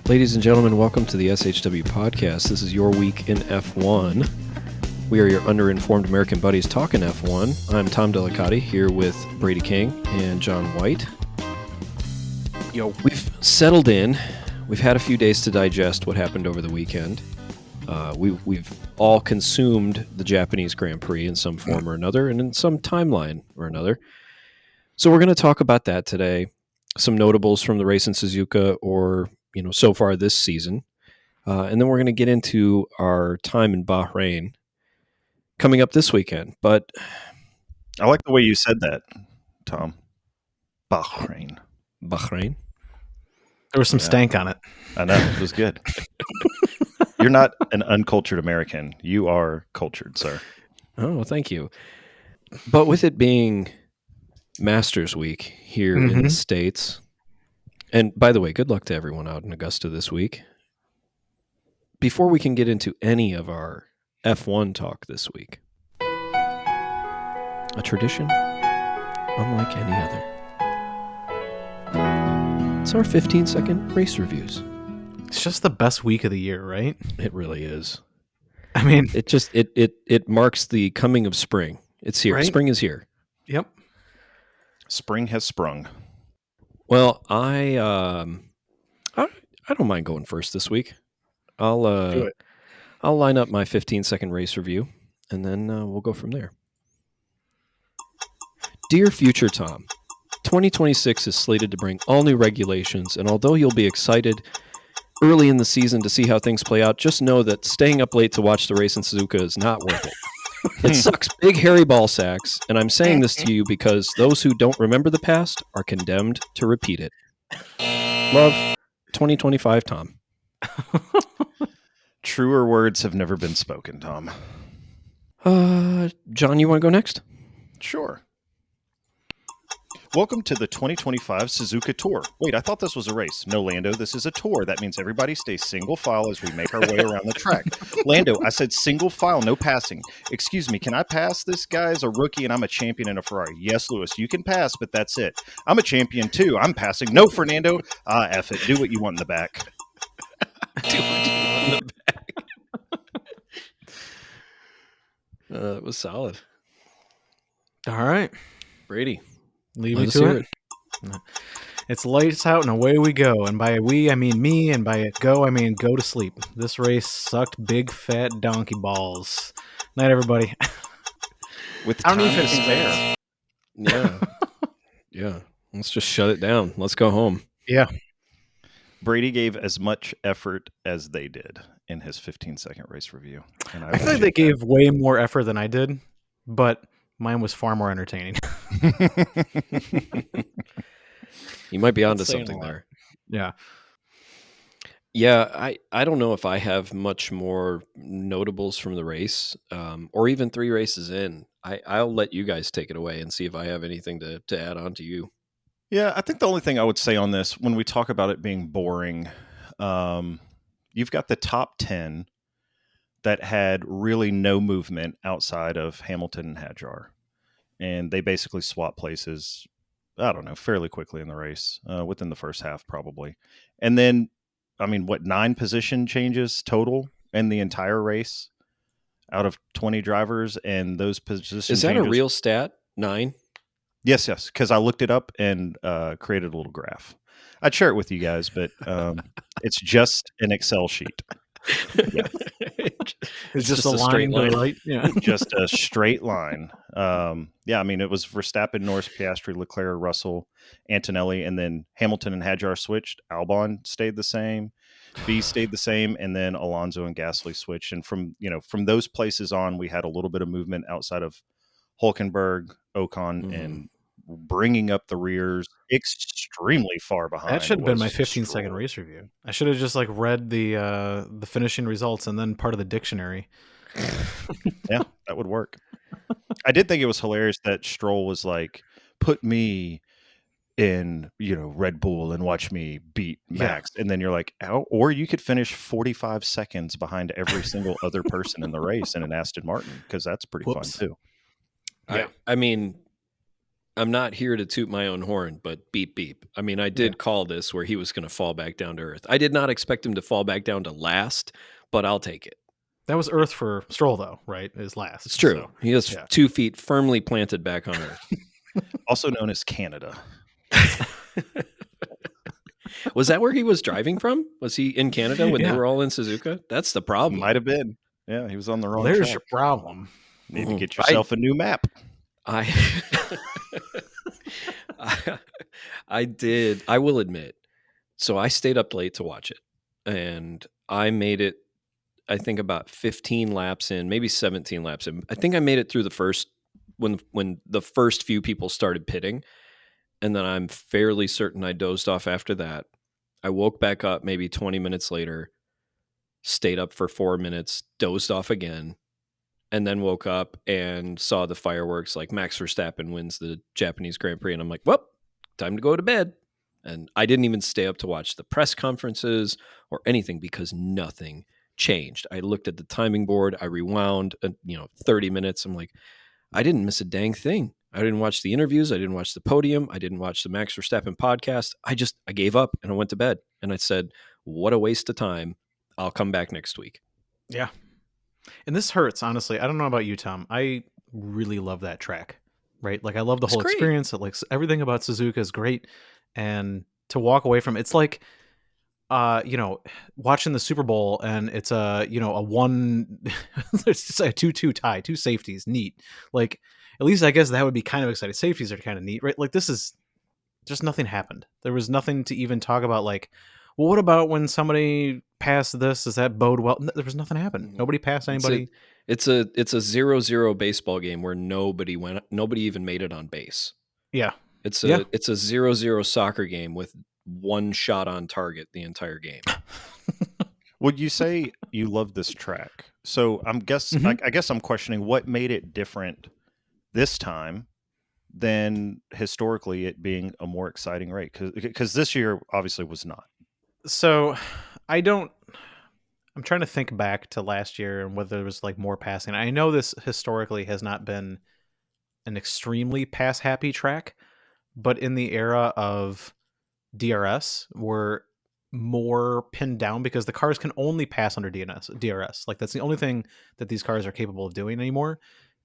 Ladies and gentlemen, welcome to the SHW podcast. This is your week in F1. We are your underinformed American buddies talking F1. I'm Tom Delicati here with Brady King and John White. Yo. We've settled in. We've had a few days to digest what happened over the weekend. We've all consumed the Japanese Grand Prix in some form or another and in some timeline or another. So we're going to talk about that today. Some notables from the race in Suzuka or, so far this season. And then we're going to get into our time in Bahrain coming up this weekend. But I like the way you said that, Tom. Bahrain. Bahrain? There was some stank on it. I know. It was good. You're not an uncultured American. You are cultured, sir. Oh, thank you. But with it being Masters Week here in the States, and by the way, good luck to everyone out in Augusta this week. Before we can get into any of our F1 talk this week, a tradition unlike any other. It's our 15-second race reviews. It's just the best week of the year, right? It really is. I mean, it marks the coming of spring. It's here. Right? Spring is here. Yep. Spring has sprung. Well, I don't mind going first this week. I'll line up my 15-second race review, and then we'll go from there. Dear future Tom, 2026 is slated to bring all new regulations, and although you'll be excited early in the season to see how things play out, just know that staying up late to watch the race in Suzuka is not worth it. It sucks big hairy ball sacks, and I'm saying this to you because those who don't remember the past are condemned to repeat it. Love, 2025 Tom. Truer words have never been spoken, Tom. John, you want to go next? Sure. Welcome to the 2025 Suzuka Tour. Wait, I thought this was a race. No, Lando, this is a tour. That means everybody stays single file as we make our way around the track. Lando, I said single file, no passing. Excuse me, can I pass? This guy's a rookie and I'm a champion in a Ferrari. Yes, Lewis, you can pass, but that's it. I'm a champion too. I'm passing. No, Fernando. F it. Do what you want in the back. Do what you want in the back. That was solid. All right. Brady. Leave me to it. It's lights out and away we go. And by we, I mean me. And by go, I mean go to sleep. This race sucked big fat donkey balls. Night, everybody. With I don't time even to spare. Yeah. Yeah. Let's just shut it down. Let's go home. Yeah. Brady gave as much effort as they did in his 15-second race review. And I feel like they gave way more effort than I did, but mine was far more entertaining. You might be onto something there. Yeah. Yeah, I don't know if I have much more notables from the race, or even 3 races in. I'll let you guys take it away and see if I have anything to add on to you. Yeah, I think the only thing I would say on this, when we talk about it being boring, you've got the top 10 that had really no movement outside of Hamilton and Hadjar. And they basically swap places, I don't know, fairly quickly in the race, within the first half probably. And then, 9 position changes total in the entire race out of 20 drivers, and those position Is that changes, a real stat? 9? Yes, because I looked it up and created a little graph. I'd share it with you guys, but it's just an Excel sheet. Yeah. It's just a straight line, right? Yeah. Just a straight line. It was Verstappen, Norris, Piastri, Leclerc, Russell, Antonelli, and then Hamilton and Hadjar switched. Albon stayed the same. B stayed the same, and then Alonso and Gasly switched. And from those places on, we had a little bit of movement outside of Hülkenberg, Ocon, and bringing up the rears extremely far behind. That should have been my 15-second race review. I should have just read the finishing results and then part of the dictionary. Yeah, that would work. I did think it was hilarious that Stroll was like, put me in, Red Bull and watch me beat Max. Yeah. And then you're like, or you could finish 45 seconds behind every single other person in the race in an Aston Martin, because that's pretty fun too. Yeah. I'm not here to toot my own horn, but beep beep. I mean, I did Yeah. call this where he was going to fall back down to earth. I did not expect him to fall back down to last, but I'll take it. That was Earth for Stroll, though, right? Is last. It's true. So, He has yeah. 2 feet firmly planted back on earth. Also known as Canada. Was that where he was driving from? Was he in Canada when they were all in Suzuka? That's the problem. Might have been. Yeah, he was on the wrong There's track. your problem. Need to get yourself a new map. I did. I will admit. So I stayed up late to watch it, and I made it, I think, about 15 laps in, maybe 17 laps in. I think I made it through the first, when the first few people started pitting, and then I'm fairly certain I dozed off after that. I woke back up maybe 20 minutes later, stayed up for 4 minutes, dozed off again, and then woke up and saw the fireworks, like Max Verstappen wins the Japanese Grand Prix. And I'm like, well, time to go to bed. And I didn't even stay up to watch the press conferences or anything because nothing changed. I looked at the timing board. I rewound, 30 minutes. I'm like, I didn't miss a dang thing. I didn't watch the interviews. I didn't watch the podium. I didn't watch the Max Verstappen podcast. I gave up and I went to bed. And I said, what a waste of time. I'll come back next week. Yeah. And this hurts, honestly. I don't know about you, Tom. I really love that track, right? Like, I love the whole experience. Like, everything about Suzuka is great. And to walk away from it's like, watching the Super Bowl and it's a one, there's just a 2-2 tie, 2 safeties, neat. Like, at least I guess that would be kind of exciting. Safeties are kind of neat, right? Like, this is just nothing happened. There was nothing to even talk about. Like, well, what about when somebody passed this? Does that bode well? There was nothing happened. Nobody passed anybody. It's a 0-0 baseball game where nobody even made it on base. Yeah. It's a 0-0 soccer game with one shot on target the entire game. Would you say you love this track? So I guess I'm questioning what made it different this time than historically it being a more exciting race, because this year obviously was not. So I'm trying to think back to last year and whether there was like more passing. I know this historically has not been an extremely pass happy track, but in the era of DRS, we're more pinned down because the cars can only pass under DRS. Like, that's the only thing that these cars are capable of doing anymore.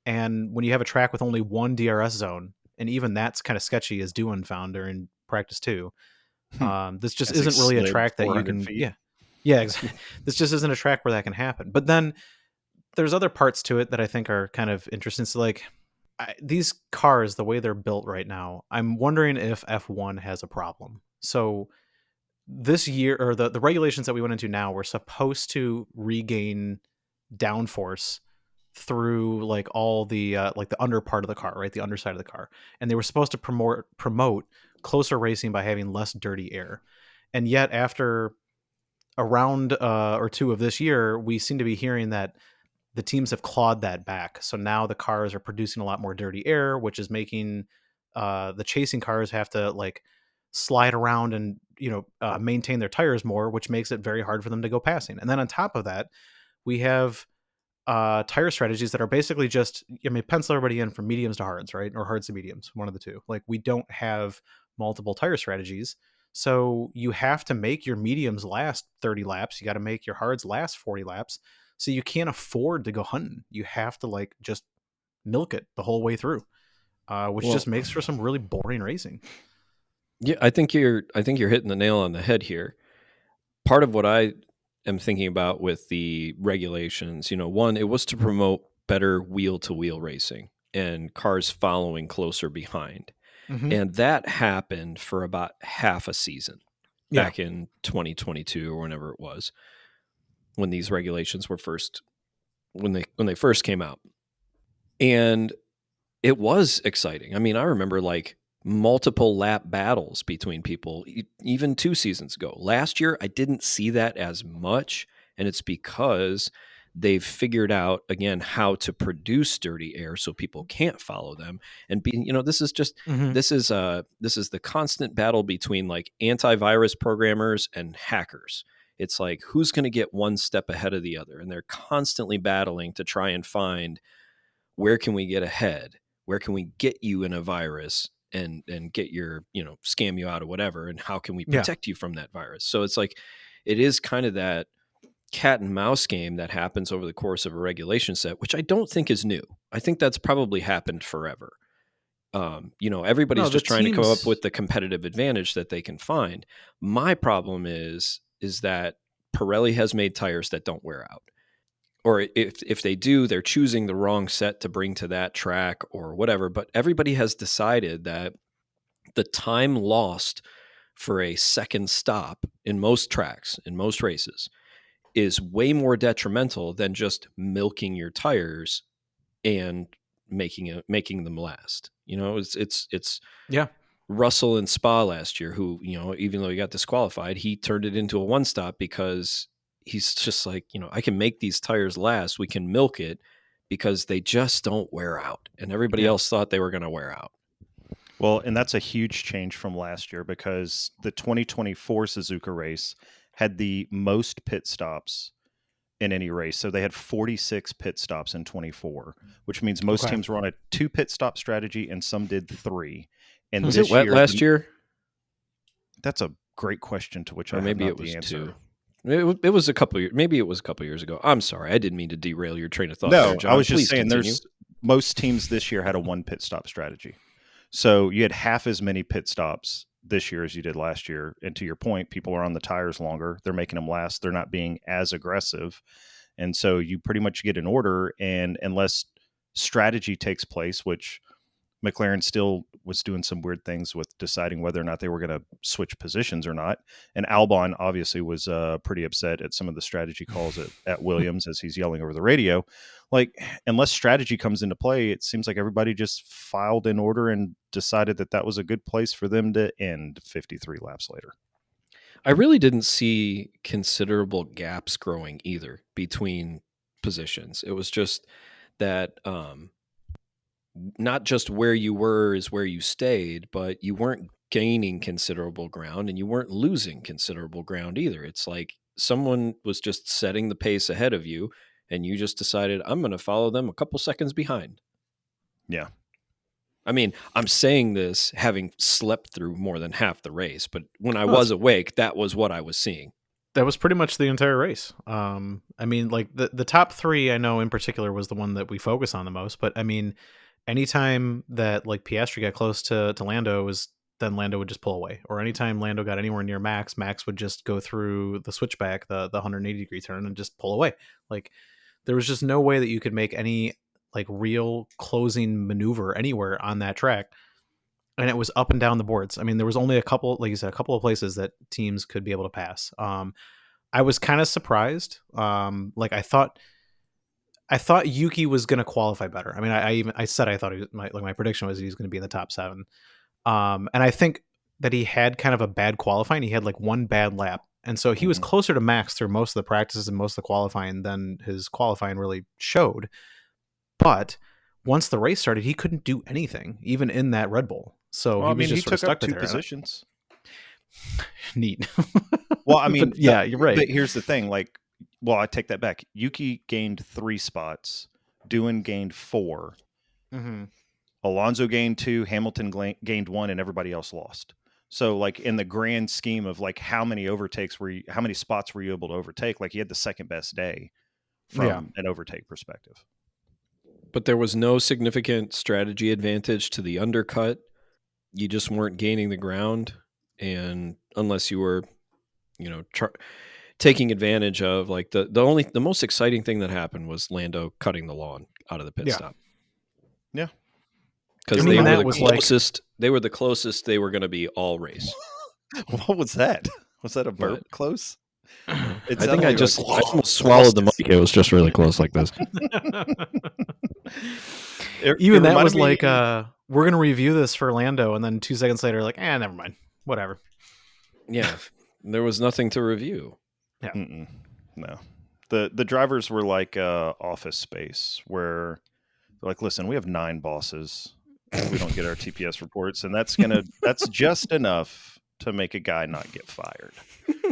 And when you have a track with only one DRS zone, and even that's kind of sketchy, as Doohan found during practice 2, this just isn't really a track that you can. Feet. Yeah, exactly. This just isn't a track where that can happen. But then there's other parts to it that I think are kind of interesting. So, like, these cars, the way they're built right now, I'm wondering if F1 has a problem. So this year, or the regulations that we went into now, were supposed to regain downforce through like all the like the under part of the car, right, the underside of the car, and they were supposed to promote closer racing by having less dirty air. And yet, after a round or 2 of this year, we seem to be hearing that the teams have clawed that back. So now the cars are producing a lot more dirty air, which is making the chasing cars have to like slide around and maintain their tires more, which makes it very hard for them to go passing. And then on top of that, we have tire strategies that are basically just, pencil everybody in from mediums to hards, right? Or hards to mediums, one of the two. Like, we don't have multiple tire strategies. So you have to make your mediums last 30 laps. You got to make your hards last 40 laps. So you can't afford to go hunting. You have to like just milk it the whole way through, which just makes for some really boring racing. Yeah, I think you're hitting the nail on the head here. Part of what I am thinking about with the regulations, one, it was to promote better wheel-to-wheel racing and cars following closer behind. Mm-hmm. And that happened for about half a season back in 2022 or whenever it was, when these regulations were when they first came out. And it was exciting. I mean, I remember like multiple lap battles between people, even 2 seasons ago. Last year, I didn't see that as much, and it's because they've figured out, again, how to produce dirty air so people can't follow them. And this is just this is the constant battle between like antivirus programmers and hackers. It's like, who's going to get one step ahead of the other, and they're constantly battling to try and find, where can we get ahead? Where can we get you in a virus? and get your, scam you out or whatever, and how can we protect you from that virus? So it's like, it is kind of that cat and mouse game that happens over the course of a regulation set, which I don't think is new. I think that's probably happened forever. Everybody's just trying to come up with the competitive advantage that they can find. My problem is that Pirelli has made tires that don't wear out. Or if they do, they're choosing the wrong set to bring to that track or whatever. But everybody has decided that the time lost for a second stop in most tracks, in most races, is way more detrimental than just milking your tires and making them last. It's Russell in Spa last year, who, even though he got disqualified, he turned it into a one stop because he's just like, I can make these tires last. We can milk it because they just don't wear out. And everybody else thought they were going to wear out. Well, and that's a huge change from last year, because the 2024 Suzuka race had the most pit stops in any race. So they had 46 pit stops in 24, which means most teams were on a 2 pit stop strategy and some did 3. And was it wet last year? That's a great question to which or I maybe have not it was the answer. 2. It was a couple years. Maybe it was a couple years ago. I'm sorry. I didn't mean to derail your train of thought. No, there, John. I was just Please saying continue. most teams this year had a 1 pit stop strategy. So you had half as many pit stops this year as you did last year. And to your point, people are on the tires longer. They're making them last. They're not being as aggressive. And so you pretty much get an order, and unless strategy takes place, which McLaren still was doing some weird things with deciding whether or not they were going to switch positions or not. And Albon obviously was pretty upset at some of the strategy calls at Williams as he's yelling over the radio. Like, unless strategy comes into play, it seems like everybody just filed in order and decided that that was a good place for them to end 53 laps later. I really didn't see considerable gaps growing either between positions. It was just that not just where you were is where you stayed, but you weren't gaining considerable ground and you weren't losing considerable ground either. It's like someone was just setting the pace ahead of you and you just decided, I'm going to follow them a couple seconds behind. Yeah. I mean, I'm saying this having slept through more than half the race, but when I was awake, that was what I was seeing. That was pretty much the entire race. I mean, like the top 3, I know in particular was the one that we focus on the most, but I mean, anytime that like Piastri got close to Lando, then Lando would just pull away. Or anytime Lando got anywhere near Max would just go through the switchback, the 180-degree turn, and just pull away. Like, there was just no way that you could make any like real closing maneuver anywhere on that track. And it was up and down the boards. I mean, there was only a couple, like you said, a couple of places that teams could be able to pass. I was kind of surprised. Like I thought Yuki was going to qualify better. I mean, I said I thought my prediction was he was going to be in the top 7. And I think that he had kind of a bad qualifying. He had like one bad lap, and so he was closer to Max through most of the practices and most of the qualifying than his qualifying really showed. But once the race started, he couldn't do anything, even in that Red Bull. So he was just sort of stuck 2 positions. Neat. Well, I mean, yeah, you're right. But here's the thing. Like, well, I take that back. Yuki gained 3 spots. Doohan gained 4. Mm-hmm. Alonso gained 2. Hamilton gained 1, and everybody else lost. So, like, in the grand scheme of like how many spots were you able to overtake? Like, he had the second best day from an overtake perspective. But there was no significant strategy advantage to the undercut. You just weren't gaining the ground, and unless you were, taking advantage of like the most exciting thing that happened was Lando cutting the lawn out of the pit stop. Yeah, because they were the closest. They were the closest they were going to be all race. What was that? Was that a burp? What? Close? I think I almost swallowed the mic. It was just really close like this. Even that was like, we're going to review this for Lando, and then 2 seconds later, like, never mind, whatever. Yeah, there was nothing to review. Yeah, no. The drivers were like Office Space, where they're like, listen, we have 9 bosses. We don't get our TPS reports, and that's just enough to make a guy not get fired.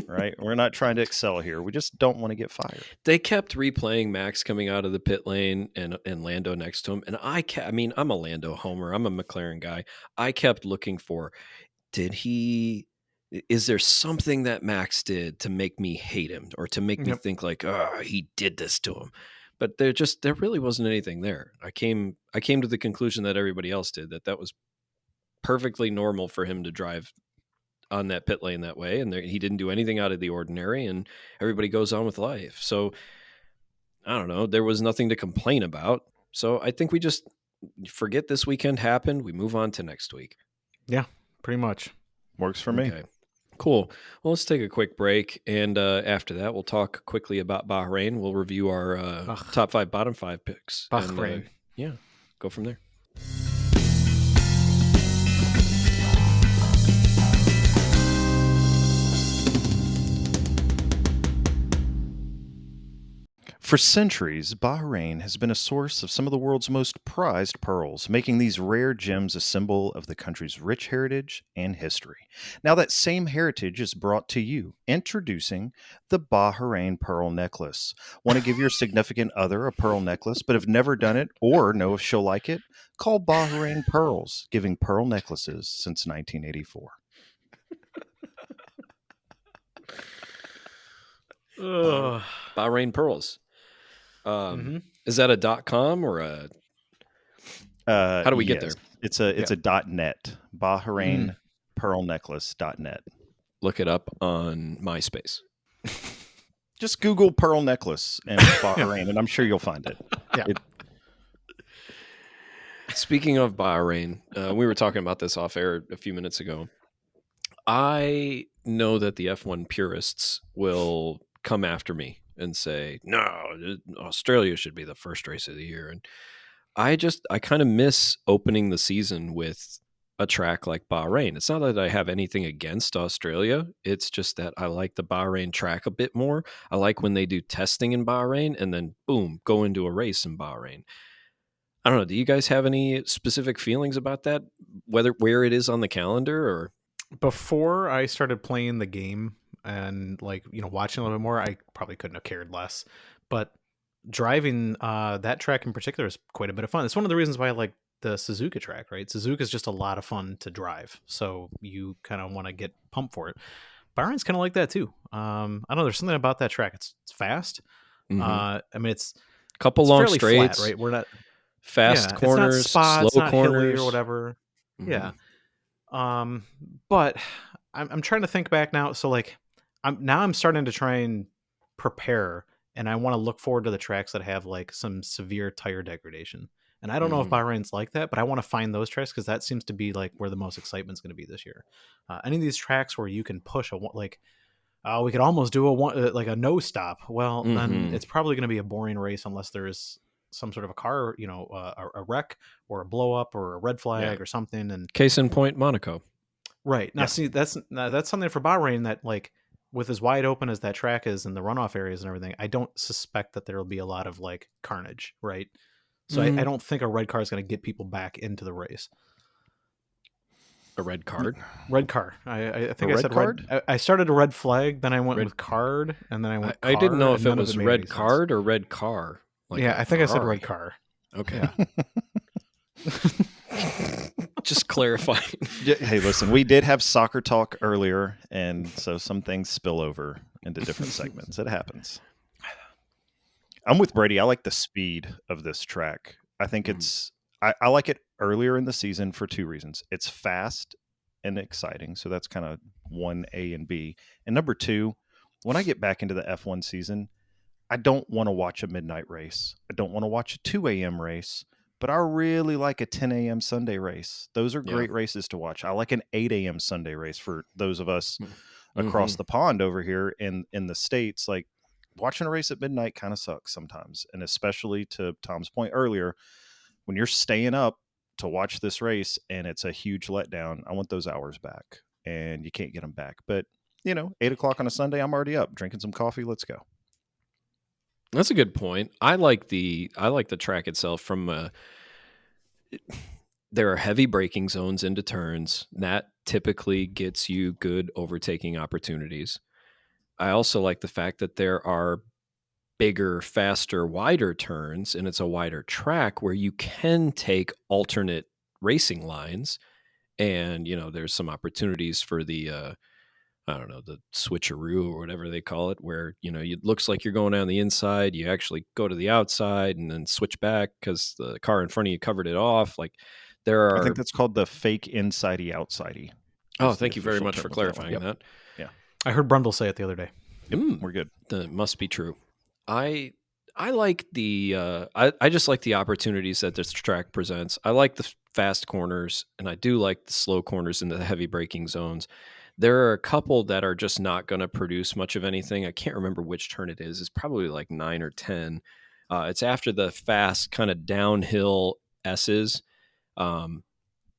Right? We're not trying to excel here. We just don't want to get fired. They kept replaying Max coming out of the pit lane and Lando next to him. And I mean, I'm a Lando homer. I'm a McLaren guy. I kept looking for, is there something that Max did to make me hate him or to make me think like, oh, he did this to him? But there really wasn't anything there. I came to the conclusion that everybody else did, that was perfectly normal for him to drive on that pit lane that way, and he didn't do anything out of the ordinary, and everybody goes on with life. So I don't know, there was nothing to complain about. So I think we just forget this weekend happened. We move on to next week. Yeah, pretty much. Works for me. Okay, cool. Well, let's take a quick break, and after that we'll talk quickly about Bahrain. We'll review our top 5, bottom 5 picks. Bahrain. And, go from there. For centuries, Bahrain has been a source of some of the world's most prized pearls, making these rare gems a symbol of the country's rich heritage and history. Now that same heritage is brought to you. Introducing the Bahrain Pearl Necklace. Want to give your significant other a pearl necklace, but have never done it or know if she'll like it? Call Bahrain Pearls, giving pearl necklaces since 1984. Bahrain Pearls. Is that a .com or a? How do we get there? It's a .net. Bahrain Pearl Necklace.net. Look it up on MySpace. Just Google pearl necklace and Bahrain, and I'm sure you'll find it. Yeah. Speaking of Bahrain, we were talking about this off air a few minutes ago. I know that the F1 purists will come after me and say, no, Australia should be the first race of the year. And I kind of miss opening the season with a track like Bahrain. It's not that I have anything against Australia. It's just that I like the Bahrain track a bit more. I like when they do testing in Bahrain and then boom, go into a race in Bahrain. I don't know. Do you guys have any specific feelings about that? Where it is on the calendar or? Before I started playing the game and watching a little bit more, I probably couldn't have cared less. But driving that track in particular is quite a bit of fun. It's one of the reasons why I like the Suzuka track, right? Suzuka is just a lot of fun to drive, so you kind of want to get pumped for it. Bahrain's kind of like that too. I don't know. There's something about that track. It's fast. Mm-hmm. I mean, it's a couple long straights, flat, right? We're not fast corners, it's not spa, slow it's not corners, hilly or whatever. Mm-hmm. Yeah. But I'm trying to think back now. So I'm starting to try and prepare, and I want to look forward to the tracks that have like some severe tire degradation. And I don't know if Bahrain's like that, but I want to find those tracks because that seems to be like where the most excitement's going to be this year. Any of these tracks where you can push we could almost do a no stop. Well, then it's probably going to be a boring race unless there's some sort of a car, a wreck or a blow up or a red flag or something. And case in point, Monaco. Right. Now, see, that's something for Bahrain that, like, with as wide open as that track is and the runoff areas and everything, I don't suspect that there will be a lot of, like, carnage, right? So I don't think a red car is going to get people back into the race. A red card? Red car. I think I said card? red. I started a red flag, then I went with card, and then I went I didn't know if it was red card or red car. Like I think Ferrari. I said red car. Okay. Yeah. Just clarifying. Hey, listen, we did have soccer talk earlier, and so some things spill over into different segments. It happens. I'm with Brady. I like the speed of this track. I think I like it earlier in the season for two reasons. It's fast and exciting. So that's kind of 1A and B. And number two, when I get back into the F1 season, I don't want to watch a midnight race. I don't want to watch a 2 a.m. race, but I really like a 10 a.m. Sunday race. Those are great races to watch. I like an 8 a.m. Sunday race for those of us across the pond over here in the States. Like, watching a race at midnight kind of sucks sometimes. And especially to Tom's point earlier, when you're staying up to watch this race and it's a huge letdown, I want those hours back, and you can't get them back. But 8 o'clock on a Sunday, I'm already up drinking some coffee. Let's go. That's a good point. I like the track itself there are heavy braking zones into turns. That typically gets you good overtaking opportunities. I also like the fact that there are bigger, faster, wider turns, and it's a wider track where you can take alternate racing lines. And, there's some opportunities for the, I don't know, the switcheroo or whatever they call it, where, it looks like you're going down the inside. You actually go to the outside and then switch back because the car in front of you covered it off. Like there I are. think that's called the fake insidey outsidey. Oh, thank you very much for clarifying that. Yeah. I heard Brundle say it the other day. We're good. That must be true. I like the I just like the opportunities that this track presents. I like the fast corners, and I do like the slow corners in the heavy braking zones. There are a couple that are just not going to produce much of anything. I can't remember which turn it is. It's probably like 9 or 10. It's after the fast kind of downhill S's. And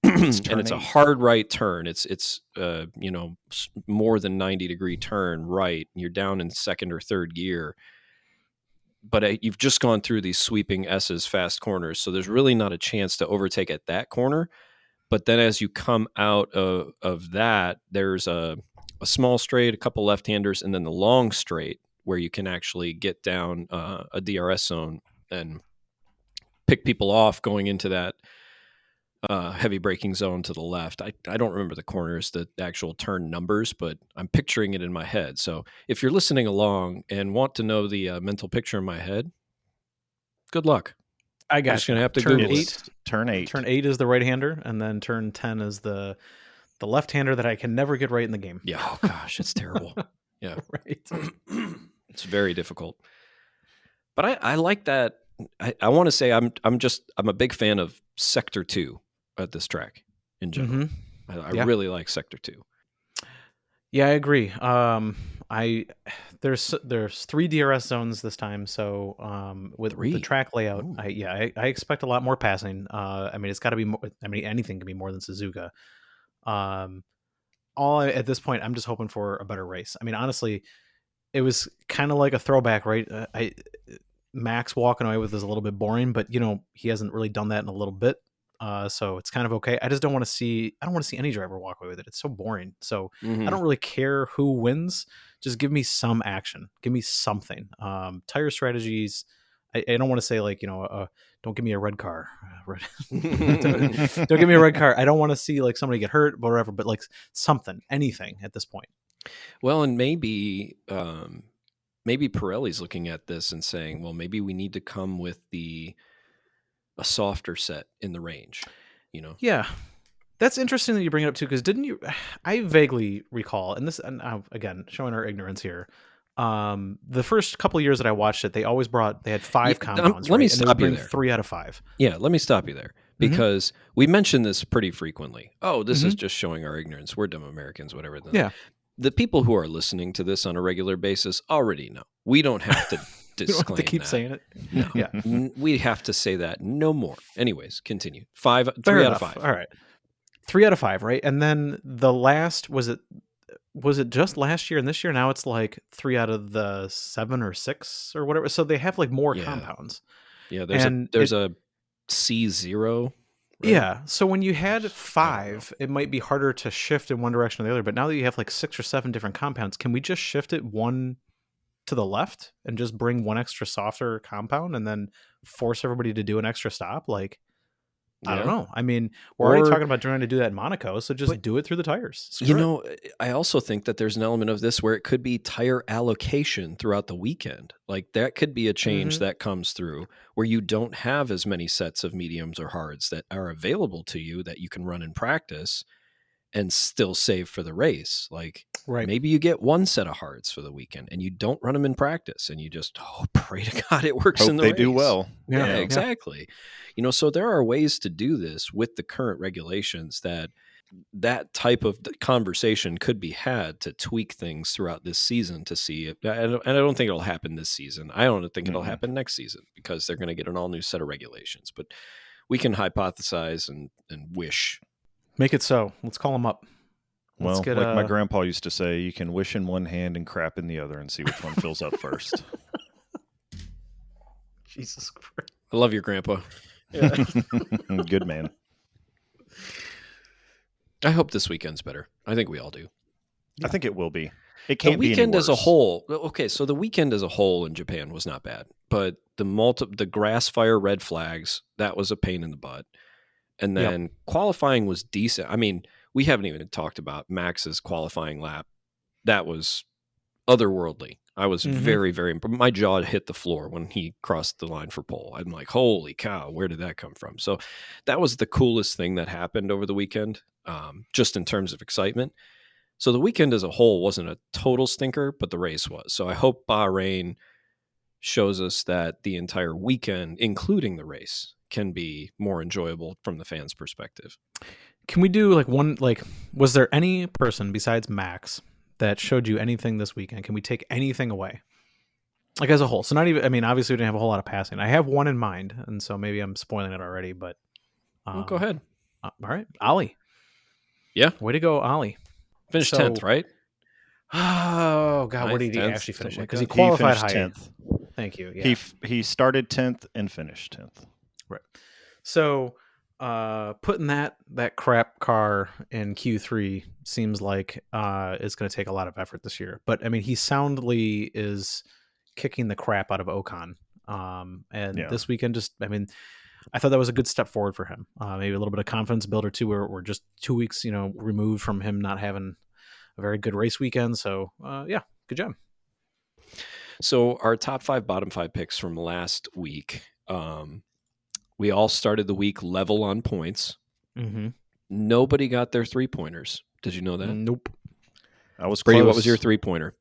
it's a hard right turn. It's more than 90-degree turn right. You're down in second or third gear, but you've just gone through these sweeping S's fast corners, so there's really not a chance to overtake at that corner. But then as you come out of that, there's a small straight, a couple left-handers, and then the long straight where you can actually get down a DRS zone and pick people off going into that heavy braking zone to the left. I don't remember the corners, the actual turn numbers, but I'm picturing it in my head. So if you're listening along and want to know the mental picture in my head, good luck. I got just going to have to turn Google 8. it. Turn 8. Turn 8 is the right-hander, and then turn 10 is the left-hander that I can never get right in the game. Yeah. Oh gosh, it's terrible. Yeah. Right. It's very difficult. But I like that. I want to say I'm a big fan of Sector 2 at this track in general. Mm-hmm. I really like Sector 2. Yeah, I agree. There's 3 DRS zones this time, so with the track layout, I expect a lot more passing. I mean, it's got to be more. I mean, anything can be more than Suzuka. At this point, I'm just hoping for a better race. I mean, honestly, it was kind of like a throwback, right? Max walking away with is a little bit boring, but he hasn't really done that in a little bit. So it's kind of okay. I just don't want to see. I don't want to see any driver walk away with it. It's so boring. So I don't really care who wins. Just give me some action. Give me something. Tire strategies. I don't want to say like don't give me a red car. Don't give me a red car. I don't want to see like somebody get hurt, whatever. But like something, anything at this point. Well, and maybe Pirelli's looking at this and saying, well, maybe we need to come with a softer set in the range, Yeah, that's interesting that you bring it up too, because didn't you? I vaguely recall, and again, showing our ignorance here. The first couple of years that I watched it, they had 5 compounds. Let me stop you there. 3 out of 5. Yeah, let me stop you there because we mention this pretty frequently. Oh, this is just showing our ignorance. We're dumb Americans, whatever. Yeah. The people who are listening to this on a regular basis already know. We don't have to disclaim you don't have to keep that. saying it. No. Yeah. We have to say that no more. Anyways, continue. 3 out of 5. All right. 3 out of 5, right? And then the last was it just last year and this year? Now it's like 3 out of the 7 or 6 or whatever. So they have like more compounds. Yeah, there's a C0. Right? Yeah. So when you had 5, it might be harder to shift in one direction or the other. But now that you have like 6 or 7 different compounds, can we just shift it one to the left and just bring one extra softer compound and then force everybody to do an extra stop? Like, I don't know. I mean, we're already talking about trying to do that in Monaco, so just do it through the tires. Screw it. I also think that there's an element of this where it could be tire allocation throughout the weekend. Like that could be a change that comes through where you don't have as many sets of mediums or hards that are available to you that you can run in practice and still save for the race. Like maybe you get 1 set of hards for the weekend and you don't run them in practice and you just pray to God it works in the race. They do well. Yeah, exactly. So there are ways to do this with the current regulations that type of conversation could be had to tweak things throughout this season to see if, and I don't think it'll happen this season. I don't think it'll happen next season because they're going to get an all new set of regulations, but we can hypothesize and wish. Make it so. Let's call them up. Well, like my grandpa used to say, you can wish in one hand and crap in the other and see which one fills up first. Jesus Christ. I love your grandpa. Yeah. Good man. I hope this weekend's better. I think we all do. I think it will be. It The can't be any weekend as a worse. whole. Okay, so the weekend as a whole in Japan was not bad, but the grass fire red flags, that was a pain in the butt. And Yep. then qualifying was decent. I mean, we haven't even talked about Max's qualifying lap. That was otherworldly. I was very, very. My jaw hit the floor when he crossed the line for pole. I'm like, holy cow, where did that come from? So that was the coolest thing that happened over the weekend, just in terms of excitement. So the weekend as a whole wasn't a total stinker, but the race was. So I hope Bahrain shows us that the entire weekend, including the race, can be more enjoyable from the fans' perspective. Can we do was there any person besides Max that showed you anything this weekend? Can we take anything away? Like as a whole. So not even, I mean, obviously we didn't have a whole lot of passing. I have one in mind, and so maybe I'm spoiling it already, but Well, go ahead. All right. Ollie. Yeah. Way to go, Ollie. Finished 10th, right? Oh God, where did he 10th, actually finish? something like Because he that. qualified finished higher. 10th. Thank you. Yeah. He started 10th and finished 10th. Right. So putting that crap car in Q3 seems like it's going to take a lot of effort this year. But I mean, he soundly is kicking the crap out of Ocon. And this weekend, I thought that was a good step forward for him. Maybe a little bit of confidence builder too. We're just 2 weeks, removed from him not having a very good race weekend. So yeah, good job. So our top 5, bottom 5 picks from last week. We all started the week level on points. Mm-hmm. Nobody got their 3-pointers. Did you know that? Nope. I was Brady, close. what was your 3-pointer?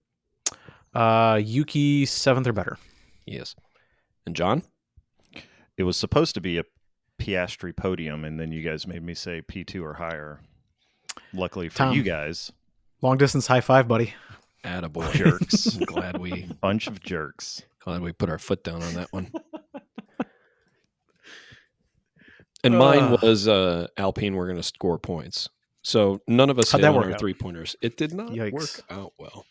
Yuki 7th or better. Yes. And John? It was supposed to be a Piastri podium, and then you guys made me say P2 or higher. Luckily for Tom. you guys. Long distance high five, buddy. Attaboy. Jerks. I'm glad we put our foot down on that one. And mine was Alpine were going to score points. So none of us hit on our 3-pointers. It did not work out well.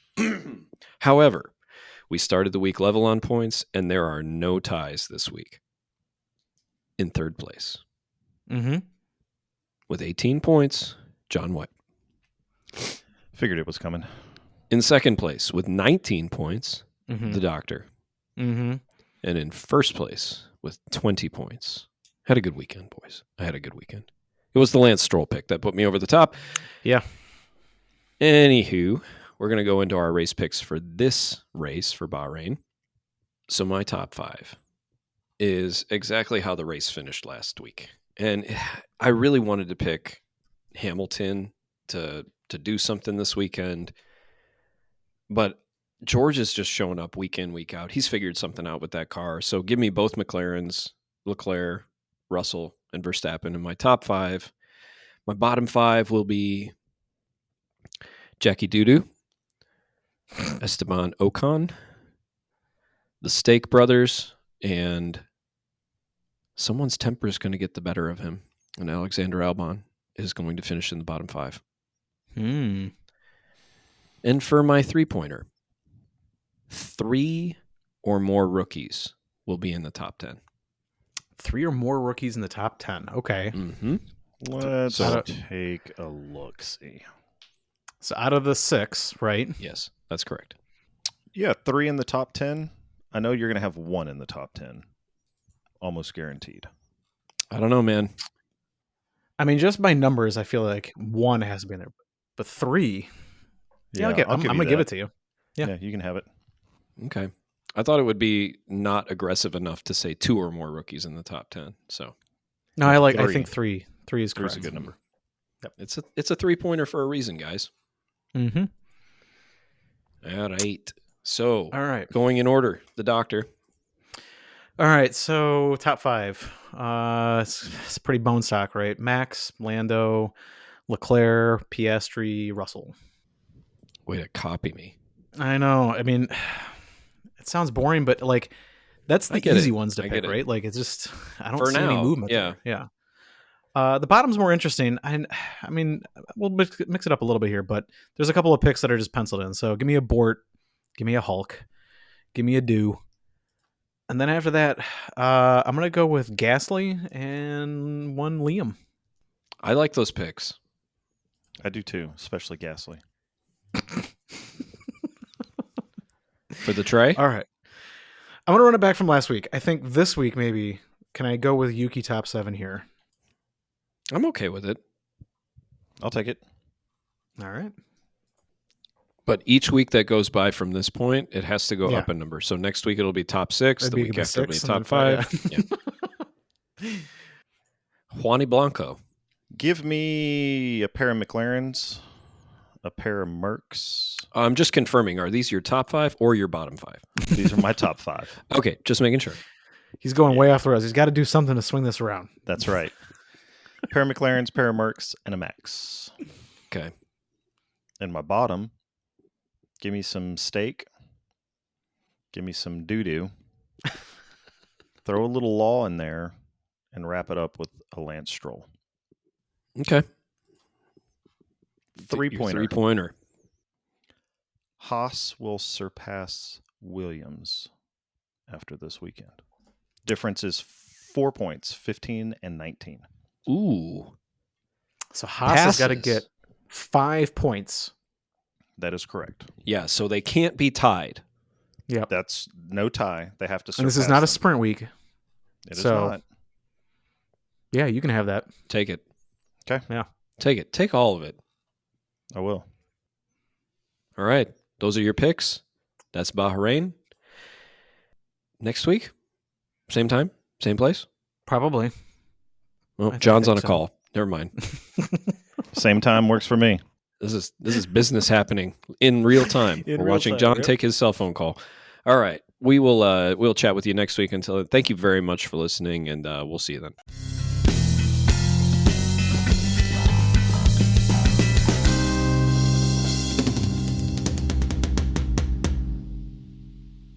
However, we started the week level on points, and there are no ties this week. In 3rd place. Mm-hmm. With 18 points, John White. Figured it was coming. In 2nd place with 19 points, the Doctor. Mm-hmm. And in 1st place with 20 points. Had a good weekend, boys. I had a good weekend. It was the Lance Stroll pick that put me over the top. Yeah. Anywho, we're going to go into our race picks for this race for Bahrain. So my top 5 is exactly how the race finished last week. And I really wanted to pick Hamilton to do something this weekend. But George is just showing up week in, week out. He's figured something out with that car. So give me both McLarens, Leclerc, Russell, and Verstappen in my top 5. My bottom 5 will be Jackie Doodoo, Esteban Ocon, the Stake brothers, and someone's temper is going to get the better of him. And Alexander Albon is going to finish in the bottom 5. And for my 3-pointer, 3 or more rookies will be in the top 10. 3 or more rookies in the top 10. Okay. Mm-hmm. Let's take a look. See. So out of the 6, right? Yes, that's correct. Yeah, 3 in the top 10. I know you're going to have 1 in the top 10. Almost guaranteed. I don't know, man. I mean, just by numbers, I feel like 1 has to be in there. But 3... Yeah, I'm going to give it to you. Yeah, you can have it. Okay. I thought it would be not aggressive enough to say 2 or more rookies in the top 10. So no, I think 3. 3 is correct. 3's a good number. Yep. It's a 3-pointer for a reason, guys. Mm-hmm. All right. So all right, going in order, the Doctor. All right, so top 5. It's pretty bone stock, right? Max, Lando, Leclerc, Piastri, Russell. Way to copy me. I know. I mean, it sounds boring, but like that's the easy ones to pick, right? Like it's just I don't see any movement. Yeah, there. Yeah. The bottom's more interesting. I mean, we'll mix it up a little bit here, but there's a couple of picks that are just penciled in. So give me a Bort, give me a Hulk, give me a Do. And then after that, I'm going to go with Gasly and 1 Liam. I like those picks. I do too, especially Gasly. For the tray? All right. I'm going to run it back from last week. I think this week, maybe, can I go with Yuki top 7 here? I'm okay with it. I'll take it. All right. But each week that goes by from this point, it has to go Yeah. up a number. So next week it'll be top 6. It'd The be week the after it'll be 6 top and then 5. Yeah. Juani Blanco. Give me a pair of McLarens, a pair of Mercs. I'm just confirming. Are these your top 5 or your bottom 5? These are my top 5. Okay, just making sure. He's going way off the rails. He's got to do something to swing this around. That's right. Pair of McLarens, pair of Mercs, and a Max. Okay. And my bottom, give me some steak. Give me some doo-doo. Throw a little Law in there and wrap it up with a Lance Stroll. Okay. Three-pointer. Three-pointer. Haas will surpass Williams after this weekend. Difference is 4 points, 15 and 19. Ooh. So Haas has got to Passes. get 5 points. That is correct. Yeah, so they can't be tied. Yep. That's no tie. They have to surpass And this is not a them. sprint week. It is so- not. Yeah, you can have that. Take it. Okay. Yeah. Take it. Take all of it. I will. All right. Those are your picks. That's Bahrain. Next week? Same time? Same place? Probably. Well, I John's think on a so. call. Never mind. Same time works for me. This is business happening in real time. In We're real watching time, John yep. take his cell phone call. All right. We'll chat with you next week. Until then, thank you very much for listening, and we'll see you then.